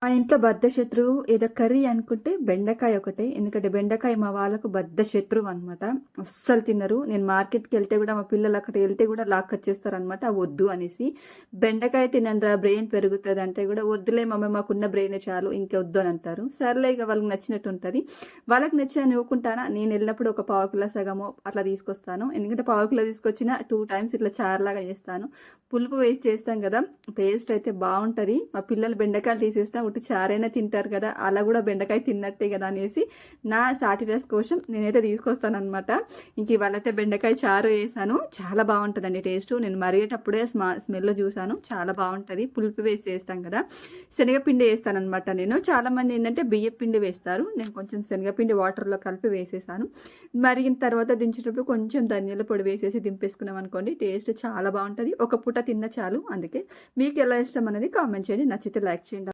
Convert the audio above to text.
మా ఇంట్లో బద్ధశత్రువు ఏదో కర్రీ అనుకుంటే బెండకాయ ఒకటే. ఎందుకంటే బెండకాయ మా వాళ్ళకు బద్ధశత్రువు అనమాట. అస్సలు తినరు. నేను మార్కెట్‌కెళ్తే గూడా మా పిల్లలు అక్కడికెళ్తే గూడా లాక్కొచ్చేస్తారనమాట వద్దు అనేసి. బెండకాయ తినండిరా బ్రెయిన్ పెరుగుతదంటే గూడా వద్దులే మమ్మీ మాకున్న బ్రెయినే చాలు ఇంకొద్దు అని అంటారు. సర్లే ఇగ వాళ్ళకి నచ్చినట్టు ఉంటది. వాళ్ళకి నచ్చినయి ఊకుంటానా? నేనెళ్ళినప్పుడు ఒక పావు కిలో సగమో అట్లా తీసుకొస్తాను. ఎందుకంటే పావు కిలో తీసుకొచ్చినా 2 టైమ్స్ ఇట్లా చారులాగా చేస్తాను. పులుపు వేసి చేస్తాం గదా! టేస్ట్ అయితే బావుంటది. మా పిల్లలు బెండకాయలు తీసేసినా ఉట్టి చారైనా తింటారు కదా! అలా గూడా బెండకాయ తిన్నట్టే గదా! అనేసి నా సాటిస్ఫాక్షన్ కోసం నేనైతే తీసుకొస్తాననమాట. ఇంక ఇవాళైతే బెండకాయ చారు చేశాను. చాలా బావుంటదండి టేస్టు. నేను మరిగేటప్పుడే స్మెల్ చూసాను. చాలా బావుంటది. పులుపు వేసి చేస్తాం కదా! శనగపిండి ఏస్తాననమాట నేను. చాలామంది ఏంటంటే బియ్యపిండి వేస్తారు. నేను కొంచెం శనగపిండి వాటర్‌లో కలిపి వేసేసాను. మరిగిన తర్వాత దించేటప్పుడు కొంచెం ధనియాల పొడి వేసేసి దింపేసుకున్నాం అనుకోండి టేస్ట్ చాలా బావుంటది. ఒక పూట తిన్నా చాలు. అందుకే మీకెలా ఇష్టం అనేది కామెంట్ చేయండి. నచ్చితే లైక్ చేయండి.